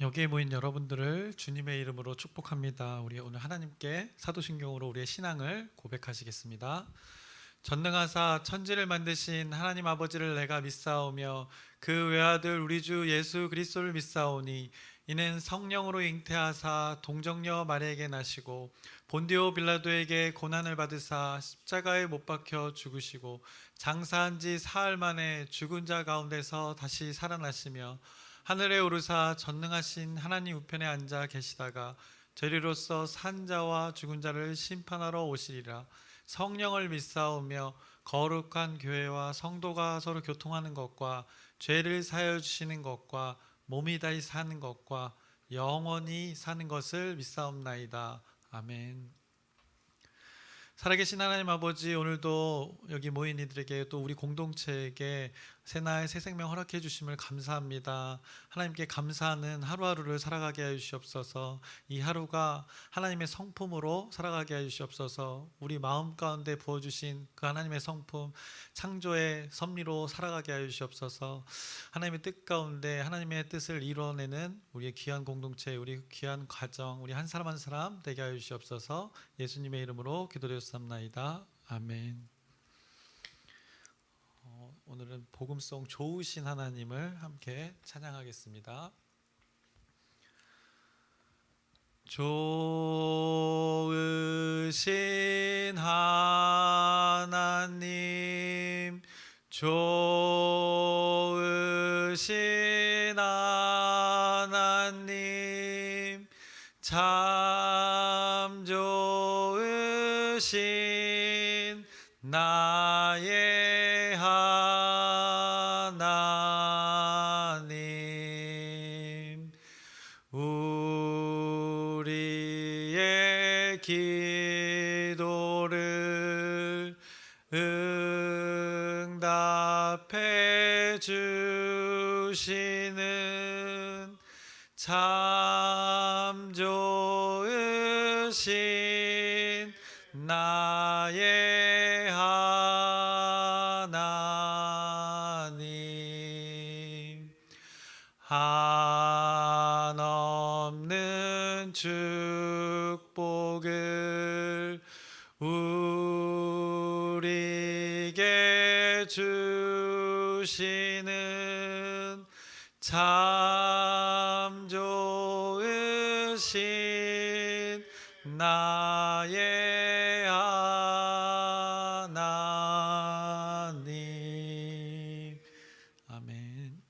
여기에 모인 여러분들을 주님의 이름으로 축복합니다. 우리 오늘 하나님께 사도신경으로 우리의 신앙을 고백하시겠습니다. 전능하사 천지를 만드신 하나님 아버지를 내가 믿사오며 그 외아들 우리 주 예수 그리스도를 믿사오니 이는 성령으로 잉태하사 동정녀 마리아에게 나시고 본디오 빌라도에게 고난을 받으사 십자가에 못 박혀 죽으시고 장사한 지 사흘 만에 죽은 자 가운데서 다시 살아나시며 하늘에 오르사 전능하신 하나님 우편에 앉아 계시다가 죄리로서 산 자와 죽은 자를 심판하러 오시리라. 성령을 믿사오며 거룩한 교회와 성도가 서로 교통하는 것과 죄를 사하여 주시는 것과 몸이 다시 사는 것과 영원히 사는 것을 믿사옵나이다. 아멘. 살아계신 하나님 아버지, 오늘도 여기 모인 이들에게 또 우리 공동체에게 새날 새 생명 허락해 주심을 감사합니다. 하나님께 감사하는 하루하루를 살아가게 하여 주시옵소서. 이 하루가 하나님의 성품으로 살아가게 하여 주시옵소서. 우리 마음 가운데 부어주신 그 하나님의 성품, 창조의 섭리로 살아가게 하여 주시옵소서. 하나님의 뜻 가운데 하나님의 뜻을 이뤄내는 우리의 귀한 공동체, 우리 귀한 가정, 우리 한 사람 한 사람 되게 하여 주시옵소서. 예수님의 이름으로 기도드렸습니다. 아멘. 오늘은 복음송 좋으신 하나님을 함께 찬양하겠습니다. 좋으신 하나님, 좋으신 하나님, 참 좋으신 나의 하나님, 우리의 기도를 응답해 주시는 참 좋으신 나의 하나님, 한없는 축복을 우리에게 주시는 참 좋으신 나의 하나님. 아멘.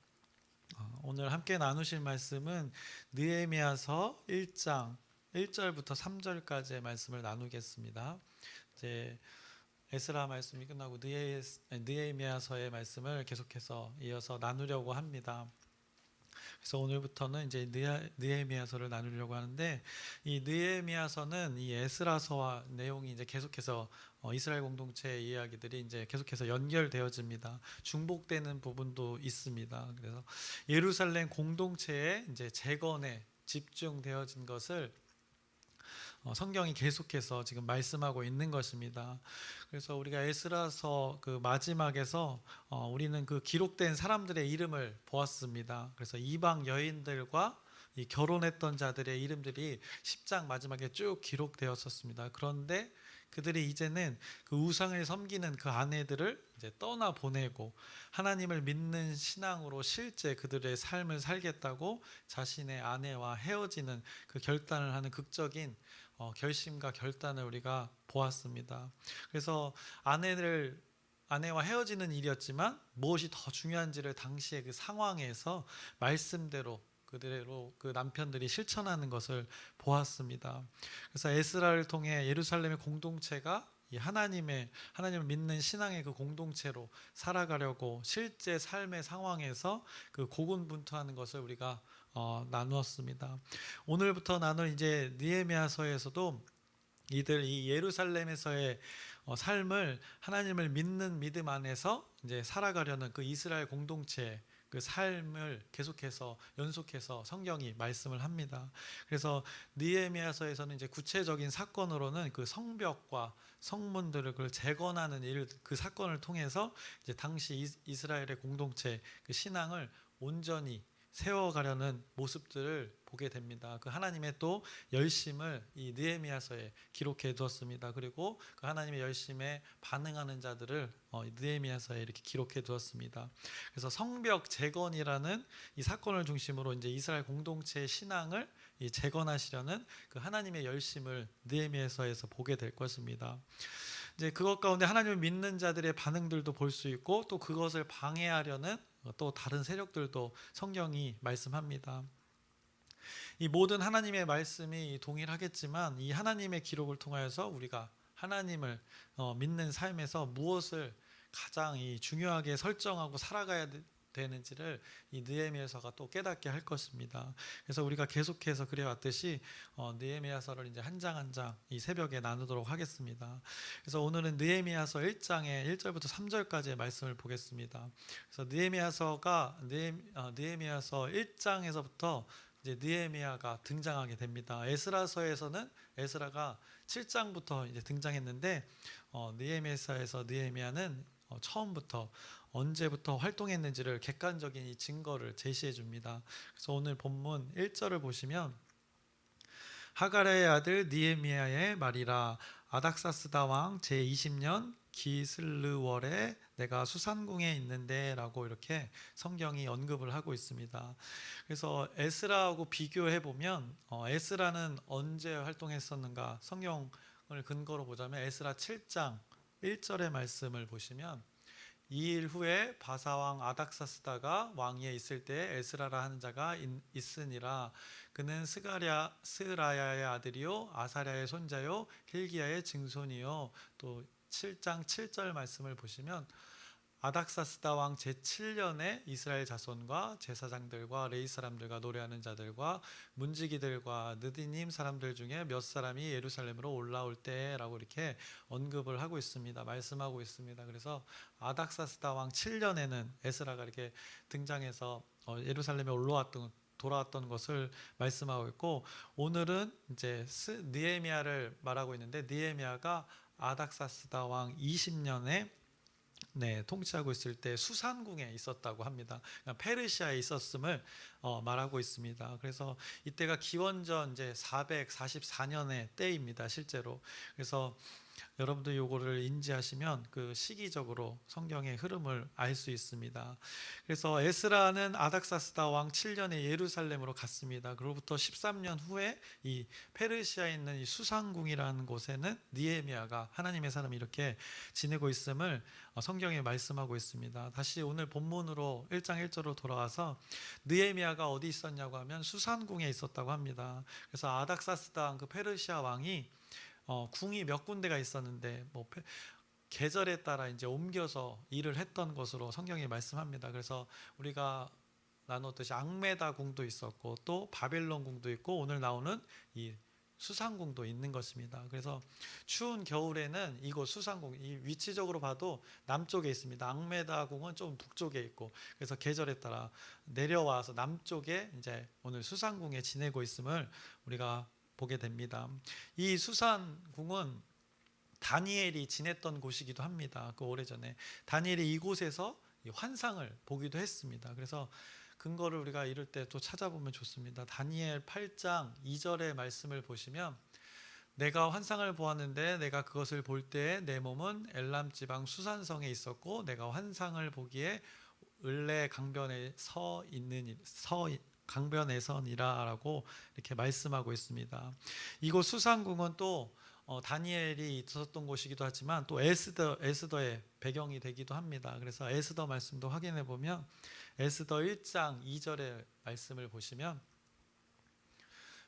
오늘 함께 나누실 말씀은 느헤미야서 1장 1절부터 3절까지의 말씀을 나누겠습니다. 이제 에스라 말씀이 끝나고 느헤미야서의 말씀을 계속해서 이어서 나누려고 합니다. 그래서 오늘부터는 이제 느헤미야서를 나누려고 하는데, 이 느헤미야서는 이 에스라서와 내용이 이제 계속해서 이스라엘 공동체의 이야기들이 이제 계속해서 연결되어집니다. 중복되는 부분도 있습니다. 그래서 예루살렘 공동체의 이제 재건에 집중되어진 것을 성경이 계속해서 지금 말씀하고 있는 것입니다. 그래서 우리가 에스라서 그 마지막에서 우리는 그 기록된 사람들의 이름을 보았습니다. 그래서 이방 여인들과 이 결혼했던 자들의 이름들이 10장 마지막에 쭉 기록되었었습니다. 그런데 그들이 이제는 그 우상을 섬기는 그 아내들을 이제 떠나 보내고 하나님을 믿는 신앙으로 실제 그들의 삶을 살겠다고 자신의 아내와 헤어지는 그 결단을 하는 극적인 결심과 결단을 우리가 보았습니다. 그래서 아내와 헤어지는 일이었지만 무엇이 더 중요한지를 당시의 그 상황에서 말씀대로 그대로 그 남편들이 실천하는 것을 보았습니다. 그래서 에스라를 통해 예루살렘의 공동체가 이 하나님을 믿는 신앙의 그 공동체로 살아가려고 실제 삶의 상황에서 그 고군분투하는 것을 우리가 나누었습니다. 오늘부터 나눌 이제 느헤미야서에서도 이들 이 예루살렘에서의 삶을 하나님을 믿는 믿음 안에서 이제 살아가려는 그 이스라엘 공동체 그 삶을 계속해서 연속해서 성경이 말씀을 합니다. 그래서 느헤미야서에서는 이제 구체적인 사건으로는 그 성벽과 성문들을 그걸 재건하는 일, 그 사건을 통해서 이제 당시 이스라엘의 공동체 그 신앙을 온전히 세워가려는 모습들을 보게 됩니다. 그 하나님의 또 열심을 이 느헤미야서에 기록해 두었습니다. 그리고 그 하나님의 열심에 반응하는 자들을 느헤미야서에 이렇게 기록해 두었습니다. 그래서 성벽 재건이라는 이 사건을 중심으로 이제 이스라엘 공동체의 신앙을 재건하시려는 그 하나님의 열심을 느헤미야서에서 보게 될 것입니다. 이제 그것 가운데 하나님을 믿는 자들의 반응들도 볼 수 있고 또 그것을 방해하려는 또 다른 세력들도 성경이 말씀합니다. 이 모든 하나님의 말씀이 동일하겠지만 이 하나님의 기록을 통하여서 우리가 하나님을 믿는 삶에서 무엇을 가장 중요하게 설정하고 살아가야 되는지를 이 느헤미야서가 또 깨닫게 할 것입니다. 그래서 우리가 계속해서 그래왔듯이 느헤미야서를 이제 한 장 한 장 이 새벽에 나누도록 하겠습니다. 그래서 오늘은 느헤미야서 1장의 1절부터 3절까지의 말씀을 보겠습니다. 그래서 느헤미야서 1장에서부터 이제 느헤미야가 등장하게 됩니다. 에스라서에서는 에스라가 7장부터 이제 등장했는데 느헤미야서에서 느헤미야는 처음부터 언제부터 활동했는지를 객관적인 이 증거를 제시해 줍니다. 그래서 오늘 본문 1절을 보시면 하가랴의 아들 느헤미야의 말이라 아닥사스다 왕 제20년 기슬르월에 내가 수산궁에 있는데 라고 이렇게 성경이 언급을 하고 있습니다. 그래서 에스라하고 비교해 보면 에스라는 언제 활동했었는가 성경을 근거로 보자면 에스라 7장 1절의 말씀을 보시면 2일 후에 바사왕 아닥사스다가 왕위에 있을 때 에스라라 하는 자가 있으니라. 그는 스라야의 아들이요 아사랴의 손자요 hil기야의 증손이요. 또 7장 7절 말씀을 보시면 아닥사스다 왕 제7년에 이스라엘 자손과 제사장들과 레위 사람들과 노래하는 자들과 문지기들과 느디님 사람들 중에 몇 사람이 예루살렘으로 올라올 때라고 이렇게 언급을 하고 있습니다. 말씀하고 있습니다. 그래서 아닥사스다 왕 7년에는 에스라가 이렇게 등장해서 예루살렘에 돌아왔던 것을 말씀하고 있고, 오늘은 이제 느헤미야를 말하고 있는데 느헤미야가 아닥사스다 왕 20년에 통치하고 있을 때 수산궁에 있었다고 합니다. 그러니까 페르시아에 있었음을 말하고 있습니다. 그래서 이때가 기원전 이제 444년의 때입니다, 실제로. 그래서 여러분들 요거를 인지하시면 그 시기적으로 성경의 흐름을 알 수 있습니다. 그래서 에스라는 아닥사스다 왕 7년에 예루살렘으로 갔습니다. 그로부터 13년 후에 이 페르시아에 있는 이 수산궁이라는 곳에는 느헤미야가 하나님의 사람이 이렇게 지내고 있음을 성경에 말씀하고 있습니다. 다시 오늘 본문으로 1장 1절로 돌아와서 느헤미야가 어디 있었냐고 하면 수산궁에 있었다고 합니다. 그래서 아닥사스다 그 페르시아 왕이 궁이 몇 군데가 있었는데 계절에 따라 이제 옮겨서 일을 했던 것으로 성경이 말씀합니다. 그래서 우리가 나눴듯이 앙메다 궁도 있었고 또 바벨론 궁도 있고 오늘 나오는 이 수산궁도 있는 것입니다. 그래서 추운 겨울에는 이곳 수산궁, 이 위치적으로 봐도 남쪽에 있습니다. 앙메다 궁은 좀 북쪽에 있고, 그래서 계절에 따라 내려와서 남쪽에 이제 오늘 수산궁에 지내고 있음을 우리가 보게 됩니다. 이 수산궁은 다니엘이 지냈던 곳이기도 합니다. 그 오래전에 다니엘이 이곳에서 환상을 보기도 했습니다. 그래서 근거를 우리가 이럴 때 또 찾아보면 좋습니다. 다니엘 8장 2절의 말씀을 보시면 내가 환상을 보았는데 내가 그것을 볼 때에 내 몸은 엘람 지방 수산성에 있었고 내가 환상을 보기에 을레 강변에 강변에서니라라고 이렇게 말씀하고 있습니다. 이곳 수산궁은 또 다니엘이 있었던 곳이기도 하지만 또 에스더의 배경이 되기도 합니다. 그래서 에스더 말씀도 확인해 보면 에스더 1장 2절의 말씀을 보시면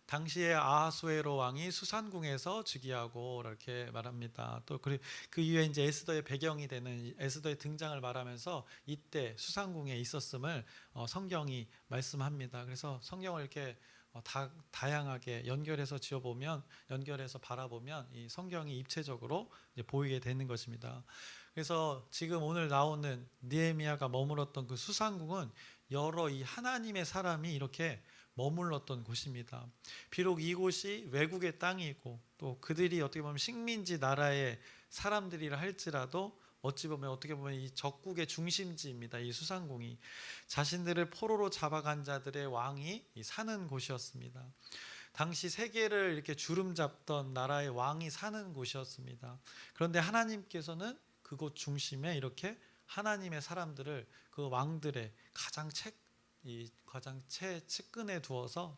당시에 아하수에로 왕이 수산궁에서 즉위하고 이렇게 말합니다. 또 그 이후에 이제 에스더의 배경이 되는 에스더의 등장을 말하면서 이때 수산궁에 있었음을 성경이 말씀합니다. 그래서 성경을 이렇게 다양하게 연결해서 연결해서 바라보면 이 성경이 입체적으로 이제 보이게 되는 것입니다. 그래서 지금 오늘 나오는 느헤미야가 머물렀던 그 수산궁은 여러 이 하나님의 사람이 이렇게 머물렀던 곳입니다. 비록 이곳이 외국의 땅이고 또 그들이 어떻게 보면 식민지 나라의 사람들이라 할지라도 어찌 보면 어떻게 보면 이 적국의 중심지입니다. 이 수상궁이 자신들을 포로로 잡아간 자들의 왕이 사는 곳이었습니다. 당시 세계를 이렇게 주름잡던 나라의 왕이 사는 곳이었습니다. 그런데 하나님께서는 그곳 중심에 이렇게 하나님의 사람들을 그 왕들의 가장 최측근에 두어서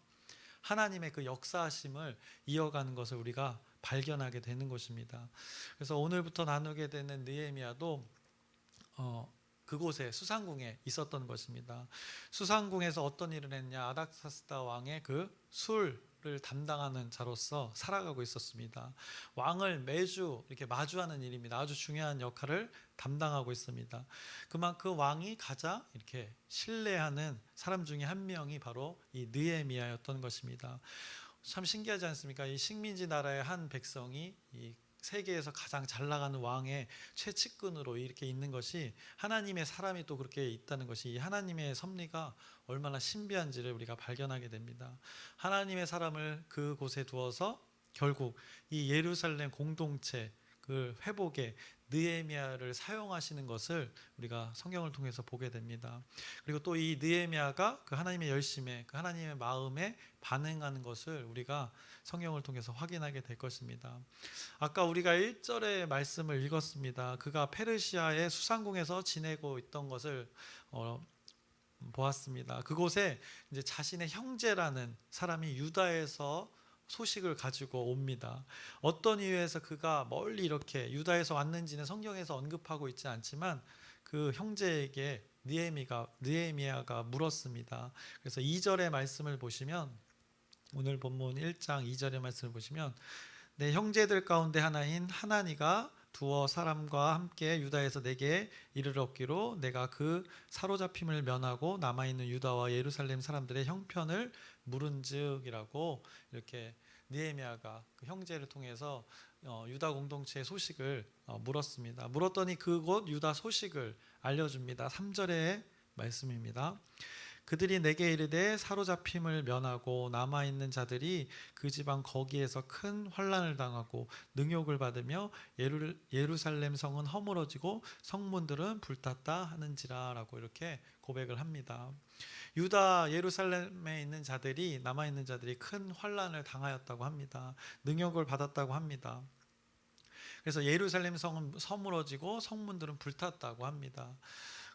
하나님의 그 역사하심을 이어가는 것을 우리가 발견하게 되는 것입니다. 그래서 오늘부터 나누게 되는 느헤미야도 그곳에 수상궁에 있었던 것입니다. 수상궁에서 어떤 일을 했냐? 아닥사스다 왕의 그 술을 담당하는 자로서 살아가고 있었습니다. 왕을 매주 이렇게 마주하는 일입니다. 아주 중요한 역할을 담당하고 있습니다. 그만큼 왕이 가장 이렇게 신뢰하는 사람 중에 한 명이 바로 이 느헤미야였던 것입니다. 참 신기하지 않습니까? 이 식민지 나라의 한 백성이 이 세계에서 가장 잘 나가는 왕의 최측근으로 이렇게 있는 것이, 하나님의 사람이 또 그렇게 있다는 것이, 이 하나님의 섭리가 얼마나 신비한지를 우리가 발견하게 됩니다. 하나님의 사람을 그곳에 두어서 결국 이 예루살렘 공동체 그 회복에 느헤미야를 사용하시는 것을 우리가 성경을 통해서 보게 됩니다. 그리고 또 이 느헤미야가 그 하나님의 열심에, 그 하나님의 마음에 반응하는 것을 우리가 성경을 통해서 확인하게 될 것입니다. 아까 우리가 1절의 말씀을 읽었습니다. 그가 페르시아의 수상궁에서 지내고 있던 것을 보았습니다. 그곳에 이제 자신의 형제라는 사람이 유다에서 소식을 가지고 옵니다. 어떤 이유에서 그가 멀리 이렇게 유다에서 왔는지는 성경에서 언급하고 있지 않지만 그 형제에게 느헤미야가 물었습니다. 그래서 2절의 말씀을 보시면, 오늘 본문 1장 2절의 말씀을 보시면, 내 형제들 가운데 하나인 하나니가 두어 사람과 함께 유다에서 내게 이르렀기로 내가 그 사로잡힘을 면하고 남아있는 유다와 예루살렘 사람들의 형편을 물은즉이라고 이렇게 느헤미야가 그 형제를 통해서 유다 공동체의 소식을 물었습니다. 물었더니 그곳 유다 소식을 알려줍니다. 3절의 말씀입니다. 그들이 내게 이르되 사로잡힘을 면하고 남아있는 자들이 그 지방 거기에서 큰 환난을 당하고 능욕을 받으며 예루살렘 성은 허물어지고 성문들은 불탔다 하는지라 라고 이렇게 고백을 합니다. 유다 예루살렘에 있는 자들이, 남아있는 자들이 큰 환난을 당하였다고 합니다. 능욕을 받았다고 합니다. 그래서 예루살렘 성은 허물어지고 성문들은 불탔다고 합니다.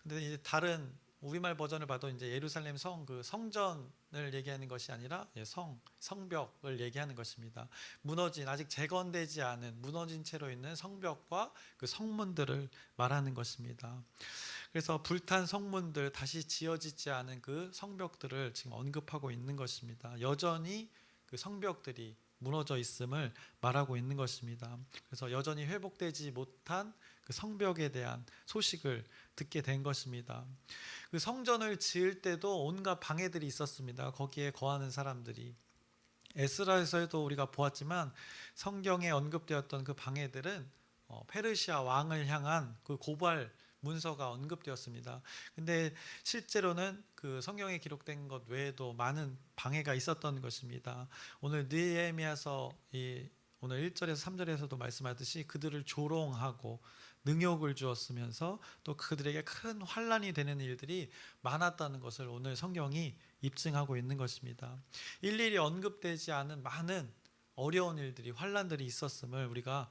근데 이제 다른 우리말 버전을 봐도 이제 예루살렘 성, 그 성전을 얘기하는 것이 아니라 성벽을 얘기하는 것입니다. 무너진, 아직 재건되지 않은 무너진 채로 있는 성벽과 그 성문들을 말하는 것입니다. 그래서 불탄 성문들, 다시 지어지지 않은 그 성벽들을 지금 언급하고 있는 것입니다. 여전히 그 성벽들이 무너져 있음을 말하고 있는 것입니다. 그래서 여전히 회복되지 못한 그 성벽에 대한 소식을 듣게 된 것입니다. 그 성전을 지을 때도 온갖 방해들이 있었습니다. 거기에 거하는 사람들이. 에스라에서도 우리가 보았지만 성경에 언급되었던 그 방해들은 페르시아 왕을 향한 그 고발 문서가 언급되었습니다. 근데 실제로는 그 성경에 기록된 것 외에도 많은 방해가 있었던 것입니다. 오늘 느헤미야서 오늘 1절에서 3절에서도 말씀하듯이 그들을 조롱하고 능욕을 주었으면서 또 그들에게 큰 환난이 되는 일들이 많았다는 것을 오늘 성경이 입증하고 있는 것입니다. 일일이 언급되지 않은 많은 어려운 일들이, 환난들이 있었음을 우리가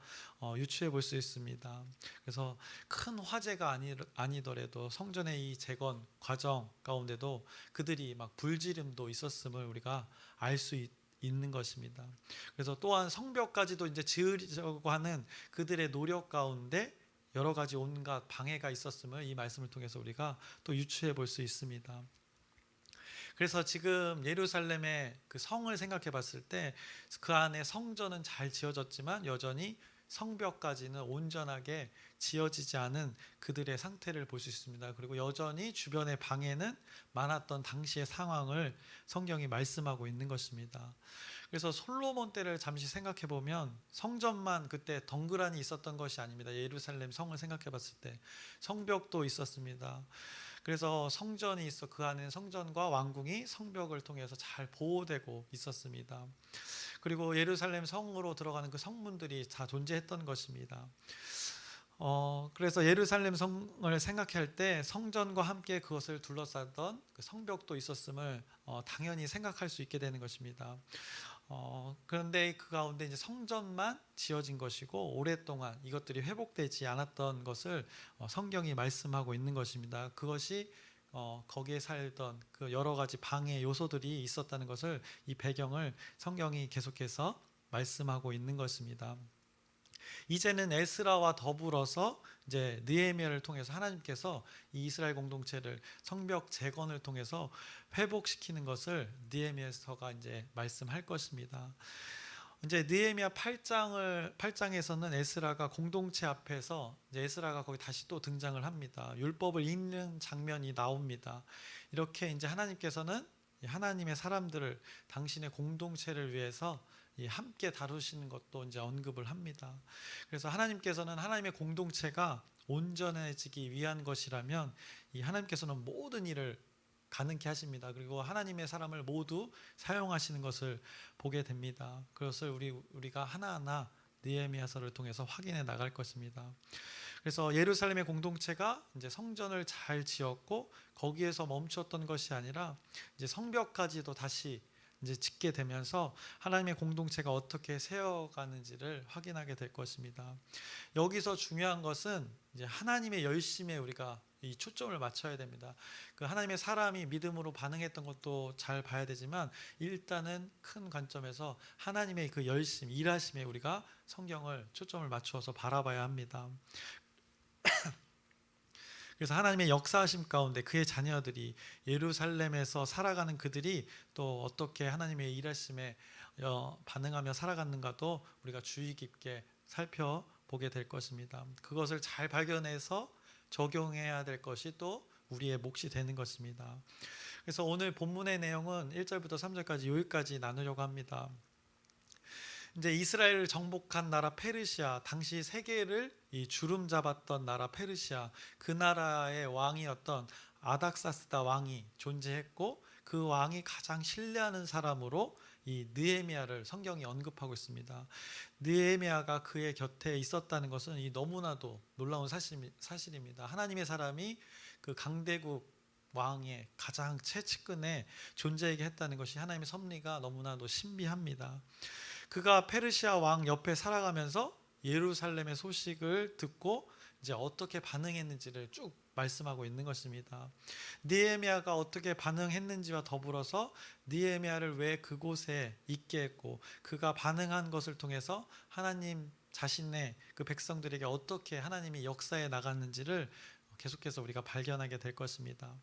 유추해 볼 수 있습니다. 그래서 큰 화재가 아니더라도 성전의 이 재건 과정 가운데도 그들이 막 불지름도 있었음을 우리가 알 수 있는 것입니다. 그래서 또한 성벽까지도 이제 지으려고 하는 그들의 노력 가운데 여러 가지 온갖 방해가 있었음을 이 말씀을 통해서 우리가 또 유추해 볼 수 있습니다. 그래서 지금 예루살렘의 그 성을 생각해 봤을 때 그 안에 성전은 잘 지어졌지만 여전히 성벽까지는 온전하게 지어지지 않은 그들의 상태를 볼 수 있습니다. 그리고 여전히 주변의 방해는 많았던 당시의 상황을 성경이 말씀하고 있는 것입니다. 그래서 솔로몬 때를 잠시 생각해 보면 성전만 그때 덩그러니 있었던 것이 아닙니다. 예루살렘 성을 생각해 봤을 때 성벽도 있었습니다. 그래서 성전이 있어 그 안에 성전과 왕궁이 성벽을 통해서 잘 보호되고 있었습니다. 그리고 예루살렘 성으로 들어가는 그 성문들이 다 존재했던 것입니다. 그래서 예루살렘 성을 생각할 때 성전과 함께 그것을 둘러싸던 그 성벽도 있었음을 당연히 생각할 수 있게 되는 것입니다. 그런데 그 가운데 이제 성전만 지어진 것이고 오랫동안 이것들이 회복되지 않았던 것을 성경이 말씀하고 있는 것입니다. 그것이 거기에 살던 그 여러 가지 방해 요소들이 있었다는 것을, 이 배경을 성경이 계속해서 말씀하고 있는 것입니다. 이제는 에스라와 더불어서 이제 느헤미야를 통해서 하나님께서 이 이스라엘 공동체를 성벽 재건을 통해서 회복시키는 것을 느헤미야서가 이제 말씀할 것입니다. 이제 느헤미야 8장에서는 에스라가 공동체 앞에서 이제 에스라가 거기 다시 또 등장을 합니다. 율법을 읽는 장면이 나옵니다. 이렇게 이제 하나님께서는 하나님의 사람들을, 당신의 공동체를 위해서 함께 다루시는 것도 이제 언급을 합니다. 그래서 하나님께서는 하나님의 공동체가 온전해지기 위한 것이라면 이 하나님께서는 모든 일을 가능케 하십니다. 그리고 하나님의 사람을 모두 사용하시는 것을 보게 됩니다. 그것을 우리가 하나하나 느헤미야서를 통해서 확인해 나갈 것입니다. 그래서 예루살렘의 공동체가 이제 성전을 잘 지었고 거기에서 멈췄던 것이 아니라 이제 성벽까지도 다시 이제 짓게 되면서 하나님의 공동체가 어떻게 세워가는지를 확인하게 될 것입니다. 여기서 중요한 것은 이제 하나님의 열심에 우리가 이 초점을 맞춰야 됩니다. 그 하나님의 사람이 믿음으로 반응했던 것도 잘 봐야 되지만 일단은 큰 관점에서 하나님의 그 열심, 일하심에 우리가 성경을 초점을 맞추어서 바라봐야 합니다. 그래서 하나님의 역사하심 가운데 그의 자녀들이, 예루살렘에서 살아가는 그들이 또 어떻게 하나님의 일하심에 반응하며 살아갔는가도 우리가 주의 깊게 살펴보게 될 것입니다. 그것을 잘 발견해서 적용해야 될 것이 또 우리의 몫이 되는 것입니다. 그래서 오늘 본문의 내용은 1절부터 3절까지 여기까지 나누려고 합니다. 이제 이스라엘을 정복한 나라 페르시아, 당시 세계를 주름 잡았던 나라 페르시아, 그 나라의 왕이었던 아닥사스다 왕이 존재했고 그 왕이 가장 신뢰하는 사람으로 이 느헤미야를 성경이 언급하고 있습니다. 느헤미야가 그의 곁에 있었다는 것은 이 너무나도 놀라운 사실입니다. 하나님의 사람이 그 강대국 왕의 가장 최측근에 존재하게 했다는 것이 하나님의 섭리가 너무나도 신비합니다. 그가 페르시아 왕 옆에 살아가면서 예루살렘의 소식을 듣고 이제 어떻게 반응했는지를 쭉 말씀하고 있는 것입니다. 느헤미야가 어떻게 반응했는지와 더불어서 느헤미야를 왜 그곳에 있게 했고 그가 반응한 것을 통해서 하나님 자신의 그 백성들에게 어떻게 하나님이 역사해 나갔는지를 계속해서 우리가 발견하게 될 것입니다.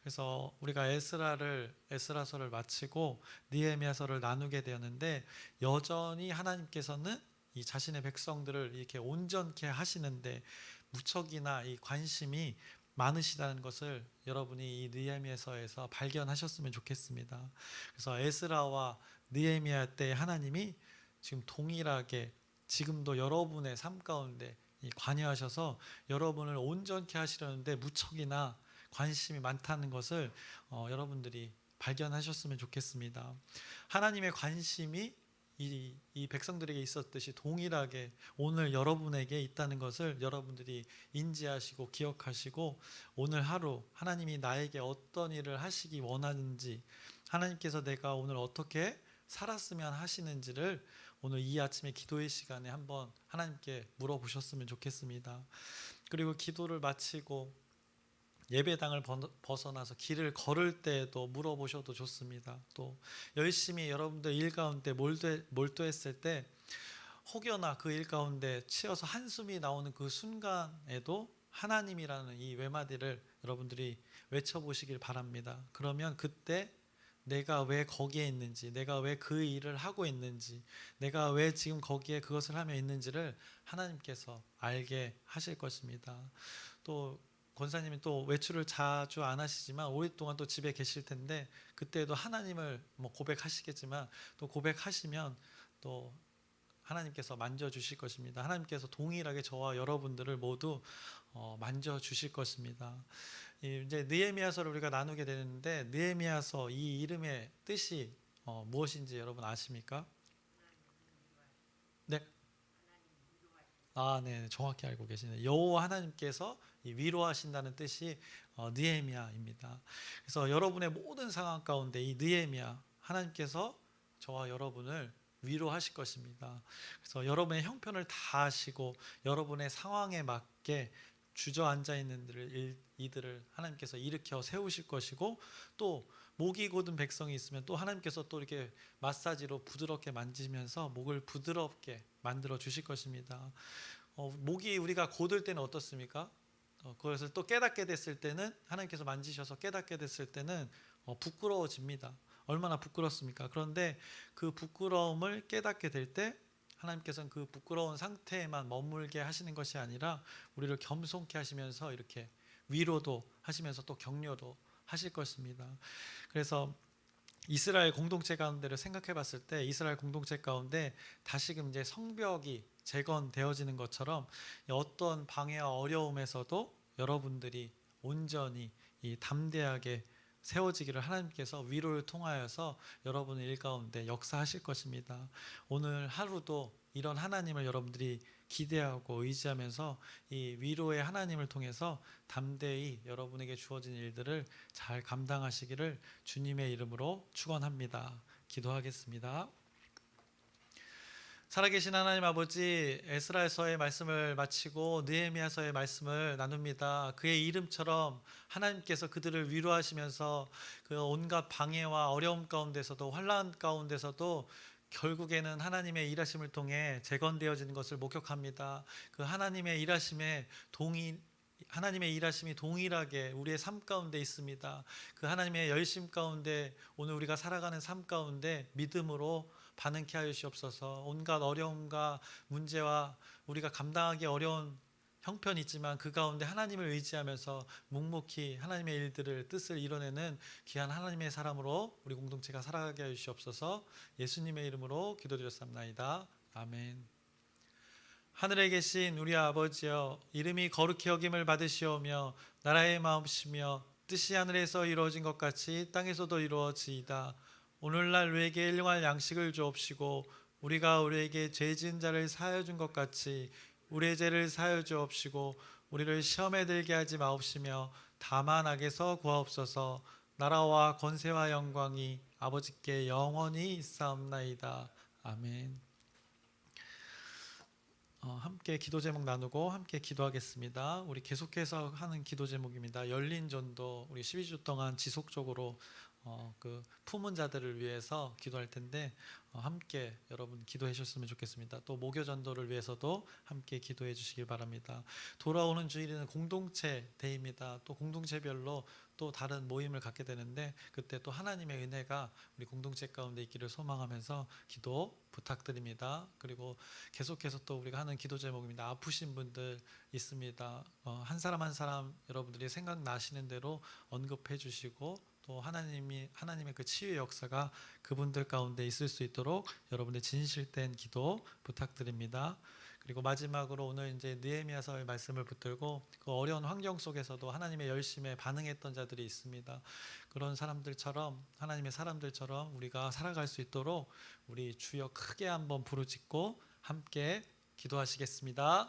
그래서 우리가 에스라서를 마치고 느헤미야서를 나누게 되었는데 여전히 하나님께서는 이 자신의 백성들을 이렇게 온전케 하시는데 무척이나 이 관심이 많으시다는 것을 여러분이 이 느헤미야서에서 발견하셨으면 좋겠습니다. 그래서 에스라와 느헤미야 때 하나님이 지금 동일하게 지금도 여러분의 삶 가운데 관여하셔서 여러분을 온전케 하시려는데 무척이나 관심이 많다는 것을 여러분들이 발견하셨으면 좋겠습니다. 하나님의 관심이 이 백성들에게 있었듯이 동일하게 오늘 여러분에게 있다는 것을 여러분들이 인지하시고 기억하시고 오늘 하루 하나님이 나에게 어떤 일을 하시기 원하는지, 하나님께서 내가 오늘 어떻게 살았으면 하시는지를 오늘 이 아침에 기도의 시간에 한번 하나님께 물어보셨으면 좋겠습니다. 그리고 기도를 마치고 예배당을 벗어나서 길을 걸을 때에도 물어보셔도 좋습니다. 또 열심히 여러분들 일 가운데 몰두했을 때 혹여나 그 일 가운데 치여서 한숨이 나오는 그 순간에도 하나님이라는 이 외마디를 여러분들이 외쳐보시길 바랍니다. 그러면 그때 내가 왜 거기에 있는지, 내가 왜 그 일을 하고 있는지, 내가 왜 지금 거기에 그것을 하며 있는지를 하나님께서 알게 하실 것입니다. 또 권사님이 또 외출을 자주 안 하시지만 오랫동안 또 집에 계실 텐데 그때도 하나님을 고백하시겠지만 또 고백하시면 또 하나님께서 만져주실 것입니다. 하나님께서 동일하게 저와 여러분들을 모두 만져주실 것입니다. 이제 느헤미야서를 우리가 나누게 되는데 느헤미야서 이 이름의 뜻이 무엇인지 여러분 아십니까? 네, 네, 정확히 알고 계시네요. 여호와 하나님께서 위로하신다는 뜻이 느헤미야입니다. 그래서 여러분의 모든 상황 가운데 이 느헤미야 하나님께서 저와 여러분을 위로하실 것입니다. 그래서 여러분의 형편을 다 아시고 여러분의 상황에 맞게 주저앉아 있는 이들을 하나님께서 일으켜 세우실 것이고, 또 목이 곧은 백성이 있으면 또 하나님께서 또 이렇게 마사지로 부드럽게 만지면서 목을 부드럽게 만들어 주실 것입니다. 목이 우리가 곧을 때는 어떻습니까? 그것을 또 깨닫게 됐을 때는, 하나님께서 만지셔서 깨닫게 됐을 때는 부끄러워집니다. 얼마나 부끄럽습니까? 그런데 그 부끄러움을 깨닫게 될 때 하나님께서는 그 부끄러운 상태에만 머물게 하시는 것이 아니라 우리를 겸손케 하시면서 이렇게 위로도 하시면서 또 격려도 하실 것입니다. 그래서 이스라엘 공동체 가운데를 생각해 봤을 때 이스라엘 공동체 가운데 다시금 이제 성벽이 재건되어지는 것처럼 어떤 방해와 어려움에서도 여러분들이 온전히 담대하게 세워지기를 하나님께서 위로를 통하여서 여러분의 일 가운데 역사하실 것입니다. 오늘 하루도 이런 하나님을 여러분들이 기대하고 의지하면서 이 위로의 하나님을 통해서 담대히 여러분에게 주어진 일들을 잘 감당하시기를 주님의 이름으로 축원합니다. 기도하겠습니다. 살아계신 하나님 아버지, 에스라서의 말씀을 마치고 느헤미야서의 말씀을 나눕니다. 그의 이름처럼 하나님께서 그들을 위로하시면서 그 온갖 방해와 어려움 가운데서도 환난 가운데서도 결국에는 하나님의 일하심을 통해 재건되어지는 것을 목격합니다. 그 하나님의 일하심에 하나님의 일하심이 동일하게 우리의 삶 가운데 있습니다. 그 하나님의 열심 가운데 오늘 우리가 살아가는 삶 가운데 믿음으로 반응케 하여 주옵소서. 온갖 어려움과 문제와 우리가 감당하기 어려운 형편이 있지만 그 가운데 하나님을 의지하면서 묵묵히 하나님의 일들을 뜻을 이뤄내는 귀한 하나님의 사람으로 우리 공동체가 살아가게 하여 주옵소서. 예수님의 이름으로 기도드렸습니다. 아멘. 하늘에 계신 우리 아버지여, 이름이 거룩히 여김을 받으시오며 나라의 마음이시며 뜻이 하늘에서 이루어진 것 같이 땅에서도 이루어지이다. 오늘날 우리에게 일용할 양식을 주옵시고 우리가 우리에게 죄 지은 자를 사하여 준 것 같이 우리의 죄를 사하여 주옵시고 우리를 시험에 들게 하지 마옵시며 다만 악에서 구하옵소서. 나라와 권세와 영광이 아버지께 영원히 있사옵나이다. 아멘. 함께 기도 제목 나누고 함께 기도하겠습니다. 우리 계속해서 하는 기도 제목입니다. 열린 전도, 우리 12주 동안 지속적으로 그 품은 자들을 위해서 기도할 텐데 함께 여러분 기도해 주셨으면 좋겠습니다. 또 목요 전도를 위해서도 함께 기도해 주시길 바랍니다. 돌아오는 주일에는 공동체 데이입니다. 또 공동체별로 또 다른 모임을 갖게 되는데 그때 또 하나님의 은혜가 우리 공동체 가운데 있기를 소망하면서 기도 부탁드립니다. 그리고 계속해서 또 우리가 하는 기도 제목입니다. 아프신 분들 있습니다. 한 사람 한 사람 여러분들이 생각나시는 대로 언급해 주시고 또 하나님의 그 치유의 역사가 그분들 가운데 있을 수 있도록 여러분의 진실된 기도 부탁드립니다. 그리고 마지막으로 오늘 이제 느헤미야서의 말씀을 붙들고 그 어려운 환경 속에서도 하나님의 열심에 반응했던 자들이 있습니다. 그런 사람들처럼 하나님의 사람들처럼 우리가 살아갈 수 있도록 우리 주여 크게 한번 부르짖고 함께 기도하시겠습니다.